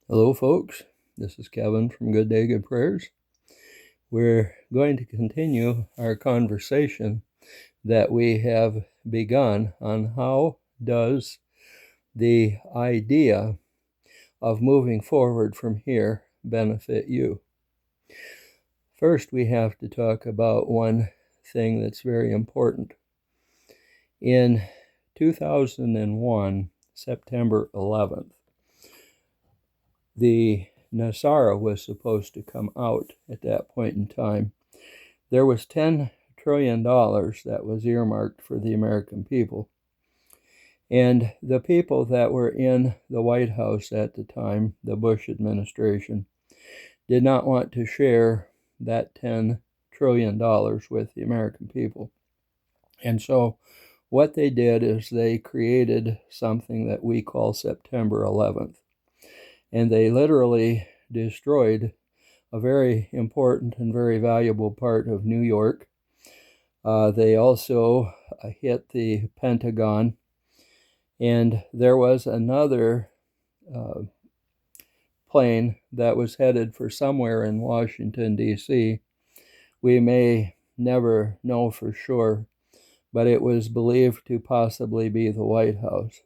Hello, folks. This is Kevin from Good Day, Good Prayers. We're going to continue our conversation that we have begun on how does the idea of moving forward from here benefit you. First, we have to talk about one thing that's very important. In 2001, September 11th, the Nasara was supposed to come out at that point in time. There was $10 trillion that was earmarked for the American people. And the people that were in the White House at the time, the Bush administration, did not want to share that $10 trillion with the American people. And so what they did is they created something that we call September 11th. And they literally destroyed a very important and very valuable part of New York. They also hit the Pentagon, and there was another plane that was headed for somewhere in Washington, D.C. We may never know for sure, but it was believed to possibly be the White House.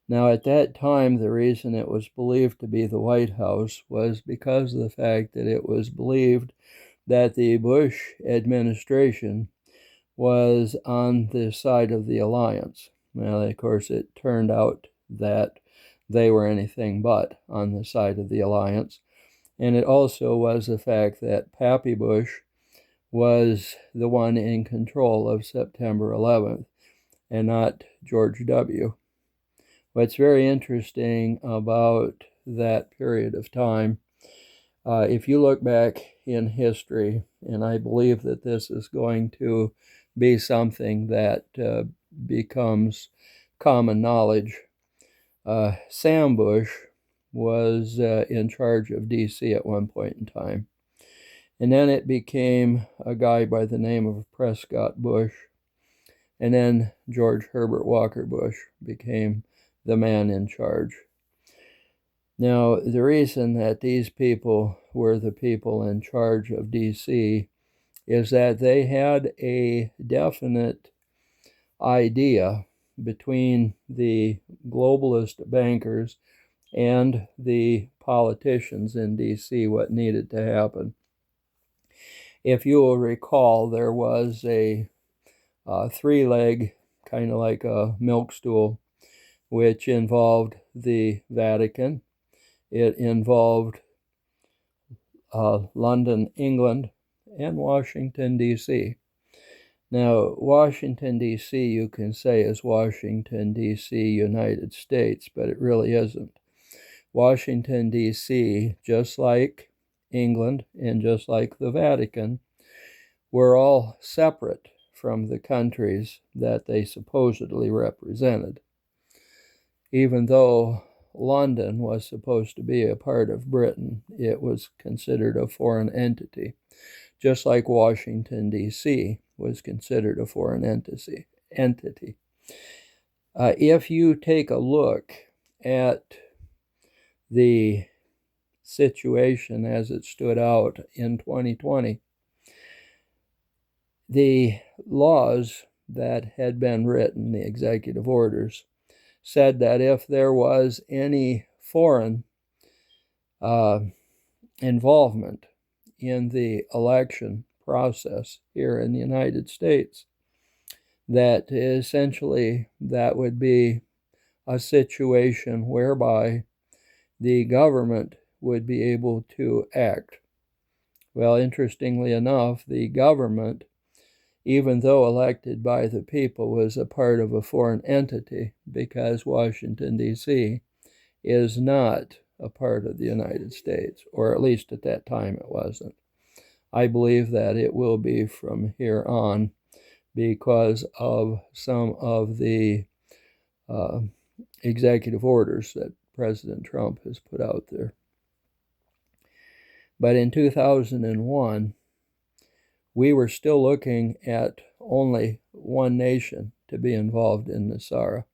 Now, at that time, the reason it was believed to be the White House was because of the fact that it was believed that the Bush administration was on the side of the alliance. Well, of course, it turned out that they were anything but on the side of the alliance. And it also was the fact that Pappy Bush was the one in control of September 11th and not George W. What's very interesting about that period of time, if you look back in history, and I believe that this is going to be something that becomes common knowledge, Sam Bush was in charge of D.C. at one point in time. And then it became a guy by the name of Prescott Bush. And then George Herbert Walker Bush became the man in charge. Now, the reason that these people were the people in charge of D.C. is that they had a definite idea between the globalist bankers and the politicians in D.C. what needed to happen. If you will recall, there was a three-leg, kind of like a milk stool, which involved the Vatican. It involved London, England, and Washington, D.C. Now, Washington, D.C., you can say is Washington, D.C., United States, but it really isn't. Washington, D.C., just like England and just like the Vatican, were all separate from the countries that they supposedly represented. Even though London was supposed to be a part of Britain, it was considered a foreign entity, just like Washington, D.C. was considered a foreign entity. If you take a look at the situation as it stood out in 2020, the laws that had been written, the executive orders, said that if there was any foreign involvement in the election process here in the United States, that essentially that would be a situation whereby the government would be able to act. Well, interestingly enough, the government, even though elected by the people, was a part of a foreign entity because Washington, D.C. is not a part of the United States, or at least at that time it wasn't. I believe that it will be from here on because of some of the executive orders that President Trump has put out there. But in 2001, we were still looking at only one nation to be involved in Nasara.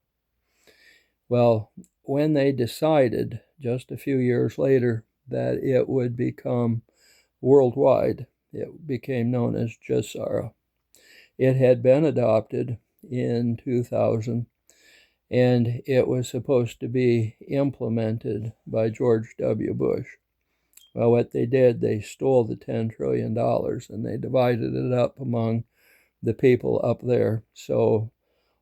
Well, when they decided just a few years later that it would become worldwide. It became known as GESARA. It had been adopted in 2000, and it was supposed to be implemented by George W. Bush. Well, what they did, they stole the $10 trillion and they divided it up among the people up there. So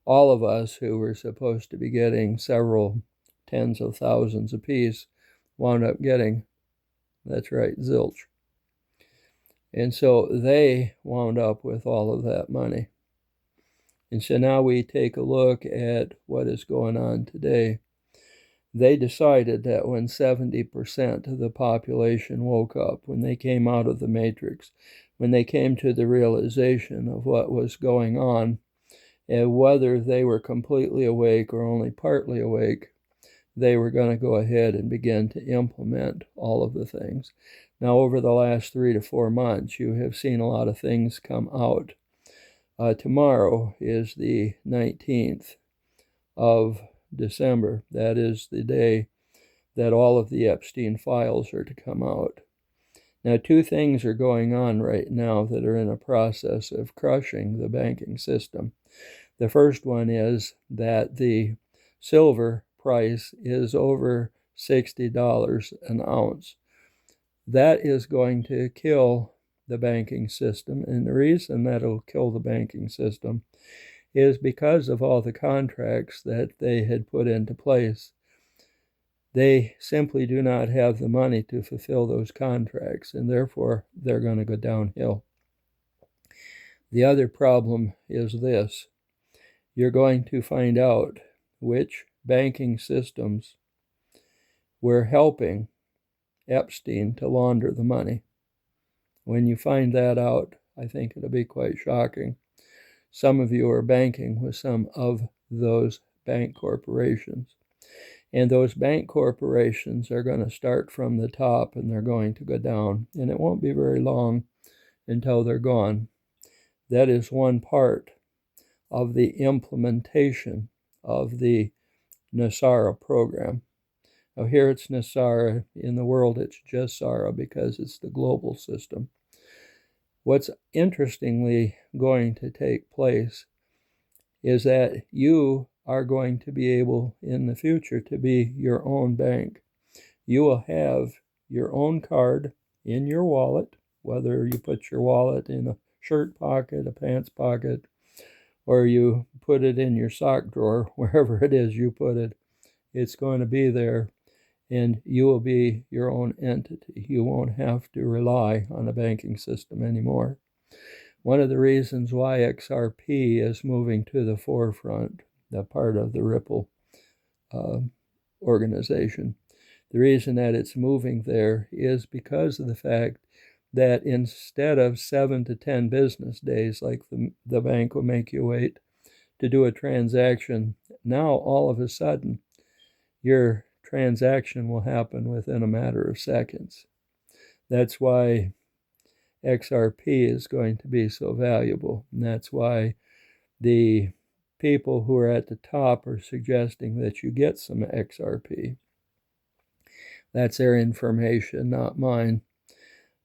all of us who were supposed to be getting several tens of thousands apiece wound up getting, that's right, zilch. And so they wound up with all of that money. And so now we take a look at what is going on today. They decided that when 70% of the population woke up, when they came out of the matrix, when they came to the realization of what was going on, and whether they were completely awake or only partly awake, they were going to go ahead and begin to implement all of the things. Now, over the last 3 to 4 months, you have seen a lot of things come out. Tomorrow is the 19th of December. That is the day that all of the Epstein files are to come out. Now, 2 things are going on right now that are in a process of crushing the banking system. The first one is that the silver price is over $60 an ounce. That is going to kill the banking system, and the reason that it'll kill the banking system is because of all the contracts that they had put into place. They simply do not have the money to fulfill those contracts, and therefore they're going to go downhill. The other problem is this. You're going to find out which banking systems were helping Epstein to launder the money. When you find that out, I think it'll be quite shocking. Some of you are banking with some of those bank corporations. And those bank corporations are going to start from the top and they're going to go down. And it won't be very long until they're gone. That is one part of the implementation of the NESARA program. Now here it's NESARA, in the world it's GESARA because it's the global system. What's interestingly going to take place is that you are going to be able in the future to be your own bank. You will have your own card in your wallet, whether you put your wallet in a shirt pocket, a pants pocket, or you put it in your sock drawer, wherever it is you put it, it's going to be there, and you will be your own entity. You won't have to rely on a banking system anymore. One of the reasons why XRP is moving to the forefront, the part of the Ripple organization, the reason that it's moving there is because of the fact that instead of 7 to 10 business days, like the bank will make you wait to do a transaction, now all of a sudden your transaction will happen within a matter of seconds. That's why XRP is going to be so valuable, and that's why the people who are at the top are suggesting that you get some XRP. That's their information, not mine.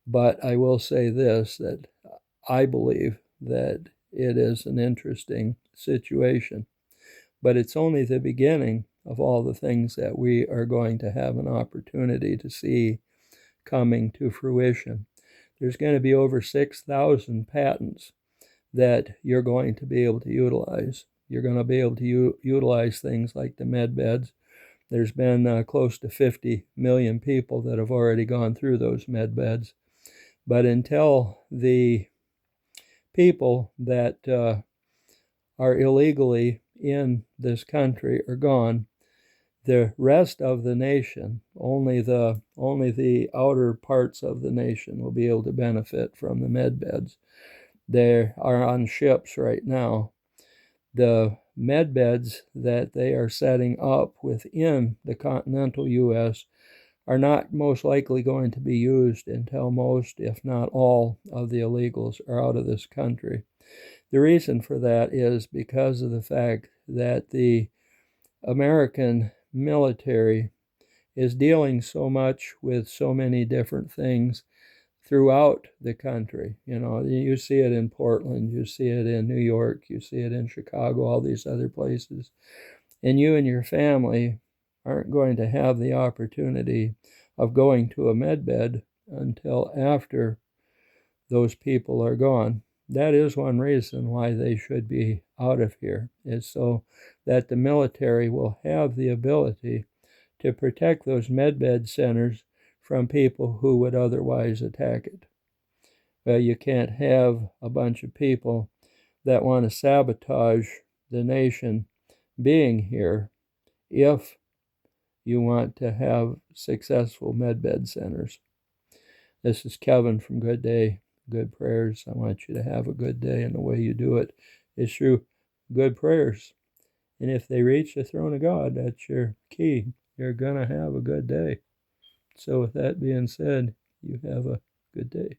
But I will say this, that I believe that it is an interesting situation. But it's only the beginning of all the things that we are going to have an opportunity to see coming to fruition. There's going to be over 6,000 patents that you're going to be able to utilize. You're going to be able to utilize things like the med beds. There's been close to 50 million people that have already gone through those med beds. But until the people that are illegally in this country are gone, the rest of the nation, only the outer parts of the nation will be able to benefit from the med beds. They are on ships right now. The med beds that they are setting up within the continental U.S. are not most likely going to be used until most, if not all, of the illegals are out of this country. The reason for that is because of the fact that the American military is dealing so much with so many different things throughout the country. You know, you see it in Portland, you see it in New York, you see it in Chicago, all these other places. And you and your family aren't going to have the opportunity of going to a med bed until after those people are gone. That is one reason why they should be out of here, is so that the military will have the ability to protect those medbed centers from people who would otherwise attack it. Well, you can't have a bunch of people that want to sabotage the nation being here if you want to have successful medbed centers. This is Kevin from Good Day, Good Prayers. I want you to have a good day, and the way you do it is through good prayers. And if they reach the throne of God, that's your key. You're going to have a good day. So with that being said, you have a good day.